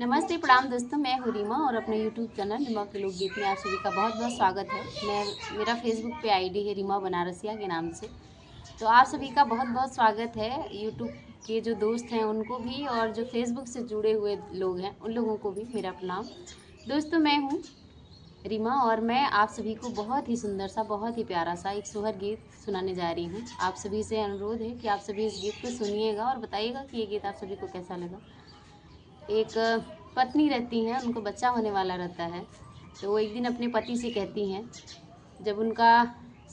नमस्ते प्रणाम दोस्तों, मैं हूँ रीमा और अपने यूट्यूब चैनल रीमा के लोकगीत में आप सभी का बहुत बहुत स्वागत है। मेरा फेसबुक पे आईडी है रीमा बनारसिया के नाम से। तो आप सभी का बहुत बहुत स्वागत है। यूट्यूब के जो दोस्त हैं उनको भी और जो फेसबुक से जुड़े हुए लोग हैं उन लोगों को भी मेरा प्रणाम। दोस्तों, मैं हूँ रीमा और मैं आप सभी को बहुत ही सुंदर सा, बहुत ही प्यारा सा एक सोहर गीत सुनाने जा रही हूँ। आप सभी से अनुरोध है कि आप सभी इस गीत को सुनिएगा और बताइएगा कि ये गीत आप सभी को कैसा लगा। एक पत्नी रहती हैं, उनको बच्चा होने वाला रहता है। तो वो एक दिन अपने पति से कहती हैं, जब उनका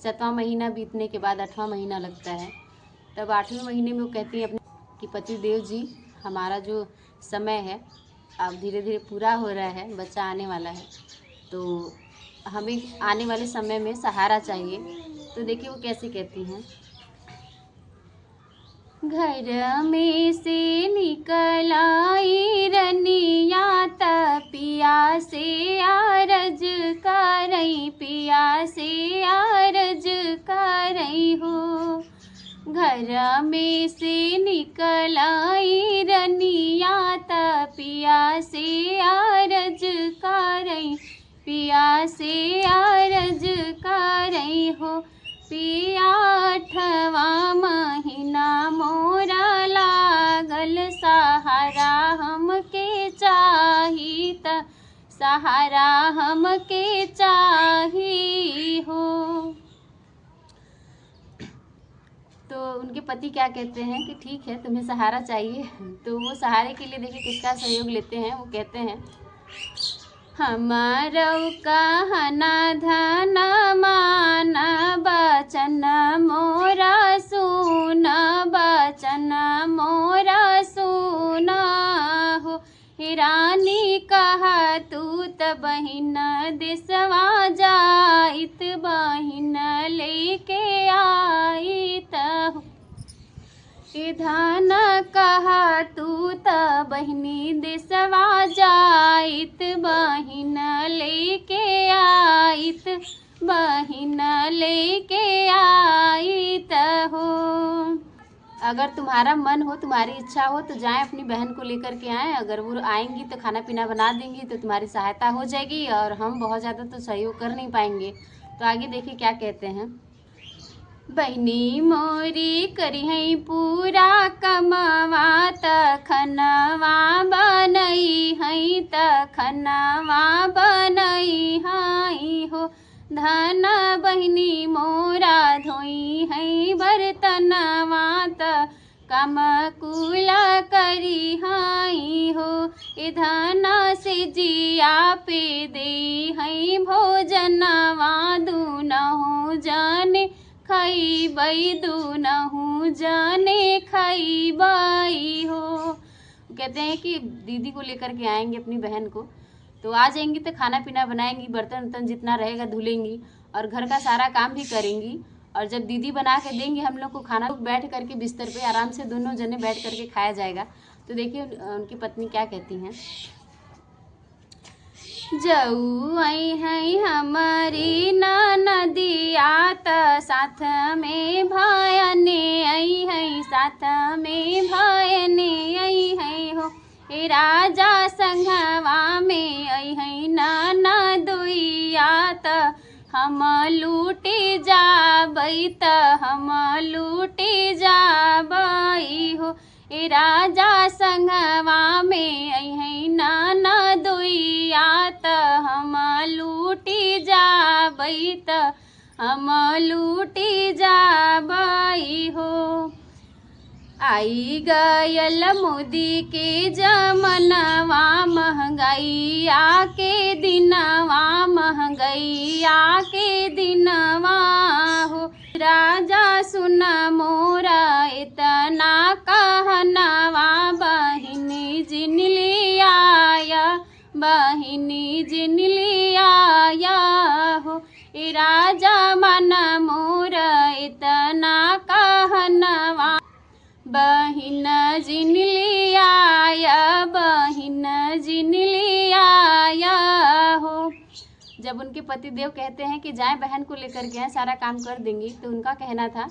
7वां महीना बीतने के बाद 8वां महीना लगता है, तब 8वें महीने में वो कहती हैं अपने कि पति देव जी, हमारा जो समय है अब धीरे धीरे पूरा हो रहा है, बच्चा आने वाला है, तो हमें आने वाले समय में सहारा चाहिए। तो देखिए वो कैसे कहती हैं। घर में से निकल आई रनिया पिया से आरज करई, पिया से आरज करई हो। घर में से निकल आई रनिया पिया से आरज करई, पिया से आरज करई हो। पिया 8वां महीना मोरा लागल, सहारा हमके चाही त सहारा हमके चाही हो। तो उनके पति क्या कहते हैं कि ठीक है, तुम्हें सहारा चाहिए। तो वो सहारे के लिए देखिए किसका सहयोग लेते हैं। वो कहते हैं, हमारो कहना धन मान, बचन मोरा सुन, बचन मोरा सुना हो। रानी कहा तू त बहिन देसवा जाइत, बहिन लेके आइत हो। धन कहा तू त बहिनी देसवा जाइत, बहिन लेके आइत, बहिन लेके आइत हो। अगर तुम्हारा मन हो, तुम्हारी इच्छा हो तो जाएं, अपनी बहन को लेकर के आएँ। अगर वो आएंगी तो खाना पीना बना देंगी तो तुम्हारी सहायता हो जाएगी और हम बहुत ज़्यादा तो सहयोग कर नहीं पाएंगे। तो आगे देखिए क्या कहते हैं। बहनी मोरी करी है पूरा कमावा, तखनवा बनई है, तखनवा बनई है हो। धन बहनी मोरा धोई है बर्तनवा, त कम कुला करी है हो। धन से जिया पे दे है भोजनवा, दूनहु जाने खईबई, दूनहु जाने खईबई हो। कहते हैं कि दीदी को लेकर के आएंगे अपनी बहन को, तो आ जाएंगी तो खाना पीना बनाएंगी, बर्तन वर्तन जितना रहेगा धुलेंगी और घर का सारा काम भी करेंगी। और जब दीदी बना के देंगी हम लोग को खाना, तो बैठ करके बिस्तर पे आराम से दोनों जने बैठ करके खाया जाएगा। तो देखिए उनकी पत्नी क्या कहती हैं। जऊ आई है हमारी नदिया, त साथ में भयने आई है, साथ में भयने आई है हो। राजा संघवा में आई है नाना दुइया, त हम लूटी जाबई, त हम लूटी जाबई हो। राजा संघवा में आई है नाना दुइया, त हम लूटी जाबई, त हम लूटी जाबई हो। आई गयल मोदी के जमनवा, महंगाई आके दिनवा, महंगाई आके दिनवा हो। राजा सुन मोरा इतना कहनवा, बहिनी जिन लिया, बहिनी जिन लिया हो। राजा मन मोरा इतना कहनवा, बहिन जिन लिया, बहिन जिन लिया हो। जब उनके पति देव कहते हैं कि जाएं बहन को लेकर के आएँ, सारा काम कर देंगी, तो उनका कहना था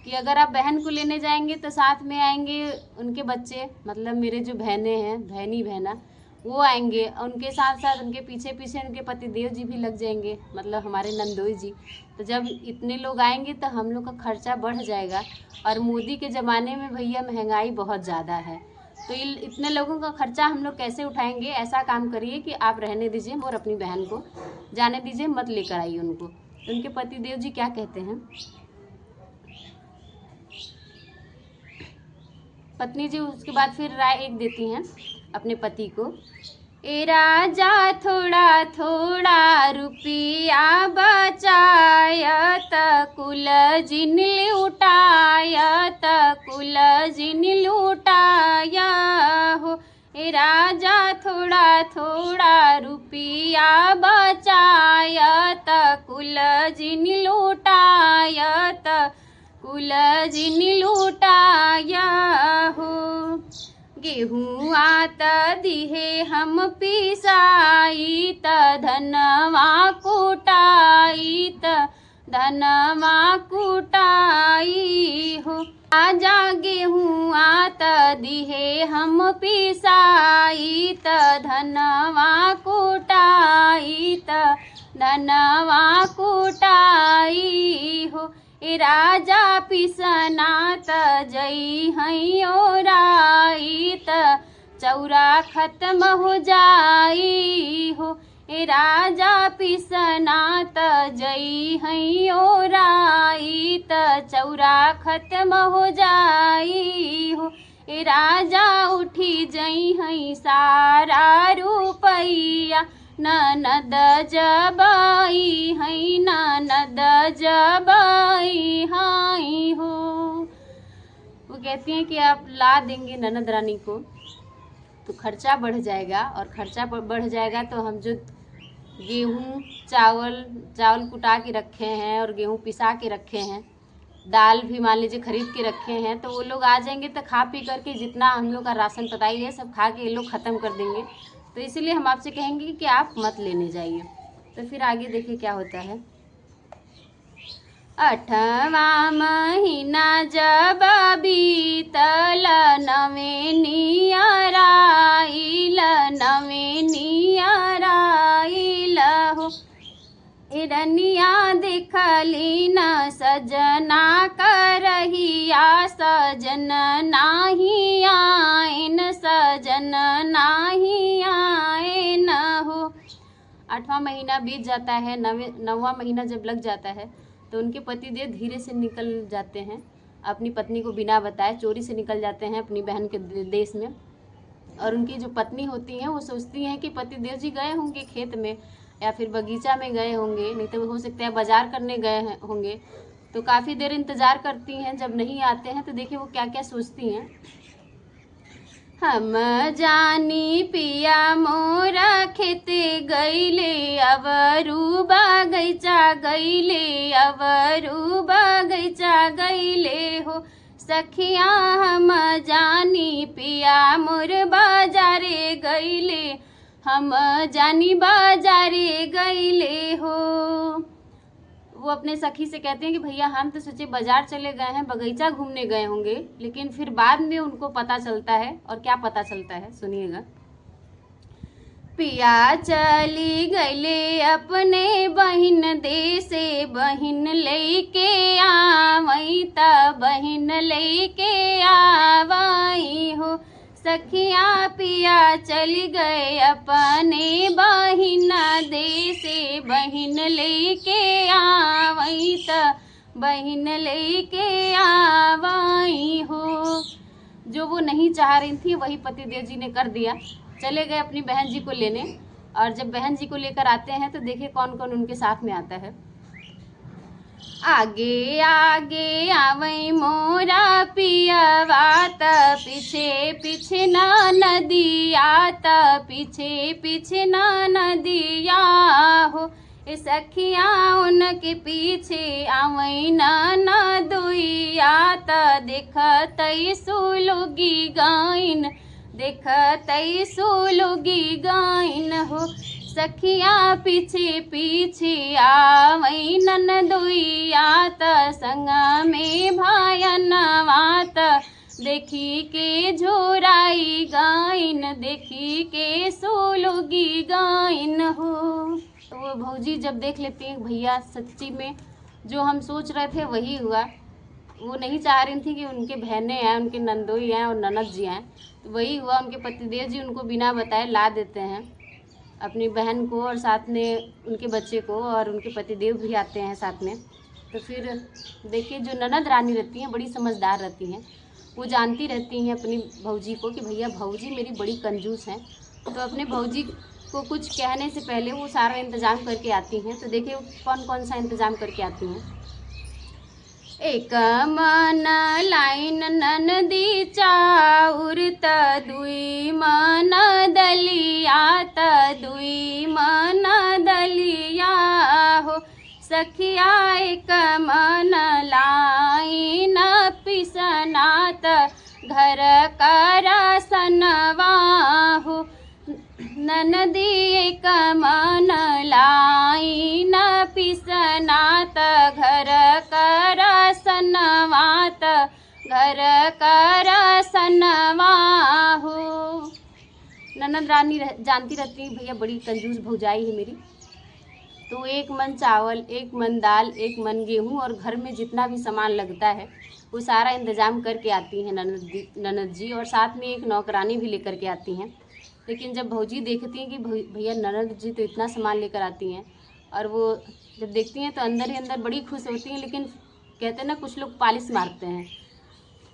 कि अगर आप बहन को लेने जाएंगे तो साथ में आएंगे उनके बच्चे, मतलब मेरे जो बहनें हैं, बहनी बहना, वो आएंगे, उनके साथ साथ उनके पीछे पीछे उनके पतिदेव जी भी लग जाएंगे, मतलब हमारे नंदोई जी। तो जब इतने लोग आएंगे तो हम लोग का खर्चा बढ़ जाएगा। और मोदी के ज़माने में भैया महंगाई बहुत ज़्यादा है, तो इतने लोगों का खर्चा हम लोग कैसे उठाएंगे। ऐसा काम करिए कि आप रहने दीजिए और अपनी बहन को जाने दीजिए, मत लेकर आइए उनको। तो उनके पतिदेव जी क्या कहते हैं, पत्नी जी उसके बाद फिर राय एक देती हैं अपने पति को, ए राजा थोड़ा थोड़ा रुपया बचायत कुल जिन लुटायत कुल जिन लुटाया हो। ए राजा थोड़ा थोड़ा रुपया बचायत कुल जिन लुटायत कुल जिन लुटाया हो। गेहूँ आत दिहे हम पिसाई त धनवा कुटाई त धनवा कुटाई हो। आजा गेहूँ आत दिहे हम पिसाई त धनवा कुटाई त धनवा कुटाई हो। ए राजा पिसना त जई हई ओराई त चौरा खत्म हो जाई हो। ए राजा पिसना त जई हई ओराई त चौरा खत्म हो जाई हो। ए राजा उठी जई हई सारा रुपैया ननद जबाई हई ननद जबाई हाई हो। वो कहती हैं कि आप ला देंगे ननद रानी को तो खर्चा बढ़ जाएगा, और खर्चा बढ़ जाएगा तो हम जो गेहूँ चावल कुटा के रखे हैं और गेहूँ पिसा के रखे हैं, दाल भी मान लीजिए खरीद के रखे हैं, तो वो लोग आ जाएंगे तो खा पी करके जितना हम लोग का राशन पताई है सब खा के ये लोग ख़त्म कर देंगे। तो इसीलिए हम आपसे कहेंगे कि आप मत लेने जाइए। तो फिर आगे देखिए क्या होता है। 8वां महीना जब बीतल नवे नियराइल हो। इरनिया देखली न सजना करहिया सजन नाही आइन सजन नाही आइन हो। 8वां महीना बीत जाता है, 9वां महीना जब लग जाता है तो उनके पतिदेव धीरे से निकल जाते हैं, अपनी पत्नी को बिना बताए चोरी से निकल जाते हैं अपनी बहन के देश में। और उनकी जो पत्नी होती हैं वो सोचती हैं कि पतिदेव जी गए होंगे खेत में या फिर बगीचा में गए होंगे, नहीं तो हो सकता है बाजार करने गए होंगे। तो काफ़ी देर इंतज़ार करती हैं, जब नहीं आते हैं तो देखिए वो क्या क्या सोचती हैं। हम जानी पिया मोरा खेते गईले अवरू बगैचा गईले अवरू बगैचा गईले हो। सखिया हम जानी पिया मोर बाजारे गईले हम जानी बाजारे गईले हो। वो अपने सखी से कहते हैं कि भैया हम तो सोचे बाजार चले गए हैं, बगीचा घूमने गए होंगे, लेकिन फिर बाद में उनको पता चलता है। और क्या पता चलता है सुनिएगा। पिया चली गईले अपने बहिन देसे बहिन लेके आवई त बहिन लेके आवई हो। सखिया पिया चली गए अपने बहिन देसे बहिन लेके आवई त बहिन लेके आवई हो। जो वो नहीं चाह रही थी वही पतिदेव जी ने कर दिया, चले गए अपनी बहन जी को लेने। और जब बहन जी को लेकर आते हैं तो देखिए कौन कौन उनके साथ में आता है। आगे आगे आवई मोरा पियवा त पीछे पीछे ना नदिया त पीछे पीछे ना नदिया हो। ए सखिया उनके पीछे आवई ना नदुइया त देखतई सुलुगी गाइन देखतई सुलुगी गाइन हो। सखिया पीछे पीछे आवई ननदुइया त संग में भायनवा त देखी के झोराई गाइन देखी के सो जोगी गाइन हो। तो वो भौजी जब देख लेती हैं भैया सच्ची में जो हम सोच रहे थे वही हुआ, वो नहीं चाह रही थी कि उनके बहनें हैं, उनके नंदोई हैं और ननद जी हैं, तो वही हुआ। उनके पतिदेव जी उनको बिना बताए ला देते हैं अपनी बहन को और साथ में उनके बच्चे को, और उनके पतिदेव भी आते हैं साथ में। तो फिर देखिए जो ननद रानी रहती हैं बड़ी समझदार रहती हैं, वो जानती रहती हैं अपनी भौजी को कि भैया भौजी मेरी बड़ी कंजूस हैं, तो अपने भौजी को कुछ कहने से पहले वो सारा इंतज़ाम करके आती हैं। तो देखिए कौन कौन सा इंतज़ाम करके आती हैं। एक मन लाइन ननदी चाउर त दुई मन दलिया त दुई मन दलिया हो। सखिया एक मन लाइन पिसना त घर कर सनवा हो। ननदी एक मन लाइन पिसना त घर कर सनवा त घर कर सनवा हो। ननद रानी जानती रहती है भैया बड़ी कंजूस भौजाई है मेरी, तो एक मन चावल, एक मन दाल, एक मन गेहूँ और घर में जितना भी सामान लगता है वो सारा इंतज़ाम करके आती हैं ननद जी, और साथ में एक नौकरानी भी लेकर के आती हैं। लेकिन जब भौजी देखती हैं कि भैया ननद जी तो इतना सामान लेकर आती हैं, और वो जब देखती हैं तो अंदर ही अंदर बड़ी खुश होती हैं, लेकिन कहते हैं ना कुछ लोग पालिश मारते हैं,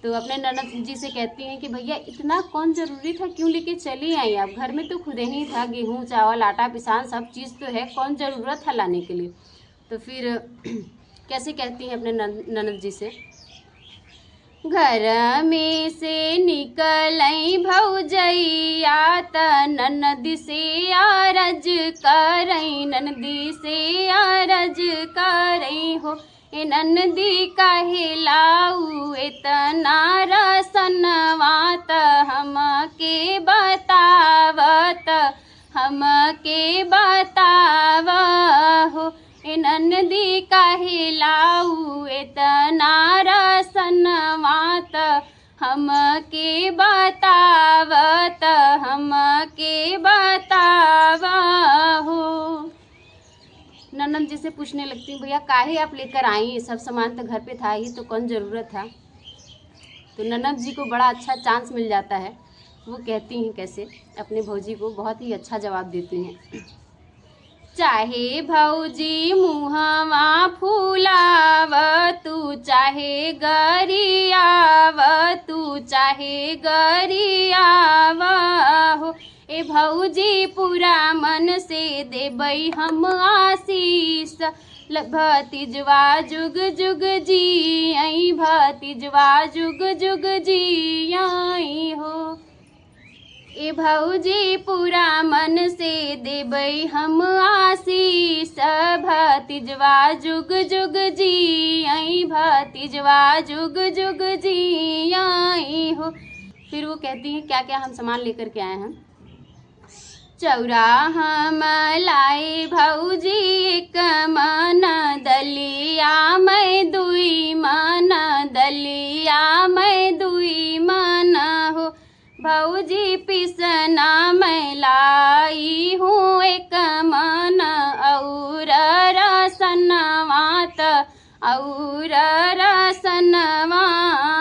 तो अपने ननद जी से कहती हैं कि भैया इतना कौन ज़रूरी था, क्यों लेके चली आई आप, घर में तो खुद ही था, गेहूँ चावल आटा पिसान सब चीज़ तो है, कौन ज़रूरत था लाने के लिए। तो फिर कैसे कहती हैं अपने ननद जी से, घर में से निकलई भौजैया त ननद से अरज करई, ननदी से अरज करई हो। ए ननदी काहे लाऊ इतना रसनवा त हमके बतावत, हमके बताव हो। ए ननदी काहे लाऊ इतना रसनवा त हमके बतावत, हमके बताव हो। ननद जी से पूछने लगती भैया काहे आप लेकर आई, सब सामान तो घर पे था ही, तो कौन ज़रूरत था। तो ननद जी को बड़ा अच्छा चांस मिल जाता है, वो कहती हैं कैसे अपने भौजी को, बहुत ही अच्छा जवाब देती हैं। चाहे भौजी मुहवा फूलाव तू, चाहे गरियाव तू, चाहे गरियाव हो। ए भौजी पूरा मन से देबई हम आशीष, भतीजवा जुग जुग जियई, भतीजवा जुग जुग जियई हो। ए भौजी पूरा मन से देबई हम आशीष, भतीजवा जुग जुग जियई, भतीजवा जुग जुग जियई हो। फिर वो कहती हैं क्या क्या हम सामान लेकर के आए हैं। चौरा हम लाई भौजी एक मन दलिया, मैं दुई मन दलिया, मैं दुई मन हो। भौजी पिसना मैं लाई हूँ एक मन, और रसनवा त और रसनवा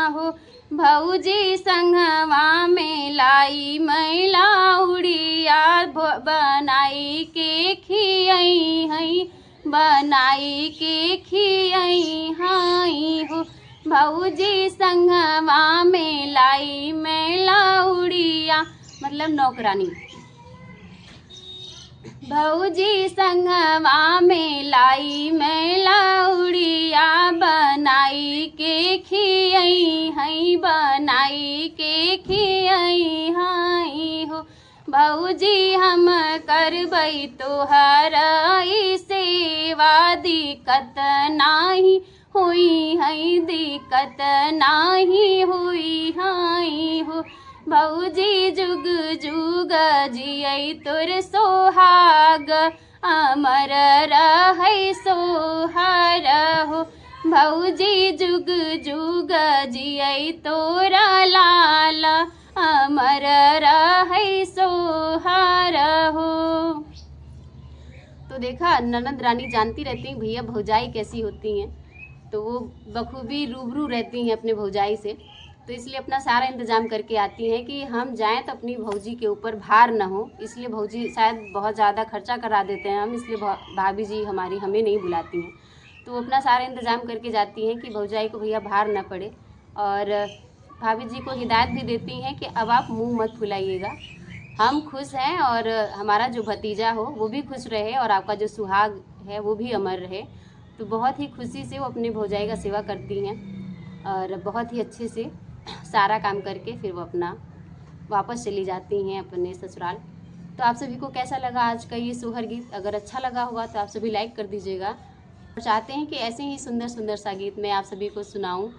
हो। भौजी संगवा में लाई मैं लाउड़िया, बनाई के खियई हई, बनाई के खियई हई हो। भौजी संगवा में लाई मैं लाउड़िया, मतलब नौकरानी। भौजी संगवा में लाई मैं लाउड़िया, बनाई के खियई हई, बनाई के खियई हई हो। भौजी हम करबई तोहर सेवा, दिक्कत नाही हुई हई, दिक्कत नाही हुई हई हो। भौजी जुग जुग जियई तोर सोहाग, अमर रहई सोहर हो। भौजी जुग जुग जियई तोरा लाल, अमर रहई सोहर हो। देखा, ननद रानी जानती रहती हैं भैया भौजाई कैसी होती हैं, तो वो बखूबी रूबरू रहती हैं अपने भौजाई से, तो इसलिए अपना सारा इंतज़ाम करके आती हैं कि हम जाएं तो अपनी भौजी के ऊपर भार ना हो। इसलिए भौजी शायद बहुत ज़्यादा खर्चा करा देते हैं हम, इसलिए भाभी जी हमारी हमें नहीं बुलाती हैं। तो वो अपना सारा इंतज़ाम करके जाती हैं कि भौजाई को भैया भार ना पड़े, और भाभी जी को हिदायत भी देती हैं कि अब आप मुँह मत फुलाइएगा, हम खुश हैं और हमारा जो भतीजा हो वो भी खुश रहे और आपका जो सुहाग है वो भी अमर रहे। तो बहुत ही खुशी से वो अपनी भौजाई का सेवा करती हैं और बहुत ही अच्छे से सारा काम करके फिर वो अपना वापस चली जाती हैं अपने ससुराल। तो आप सभी को कैसा लगा आज का ये सोहर गीत? अगर अच्छा लगा होगा तो आप सभी लाइक कर दीजिएगा, और चाहते हैं कि ऐसे ही सुंदर सुंदर सा गीत मैं आप सभी को सुनाऊं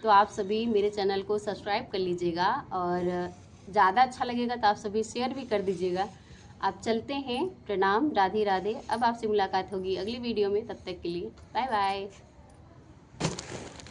तो आप सभी मेरे चैनल को सब्सक्राइब कर लीजिएगा, और ज़्यादा अच्छा लगेगा तो आप सभी शेयर भी कर दीजिएगा। आप चलते हैं, प्रणाम, राधे राधे। अब आपसे मुलाकात होगी अगली वीडियो में, तब तक के लिए बाय बाय।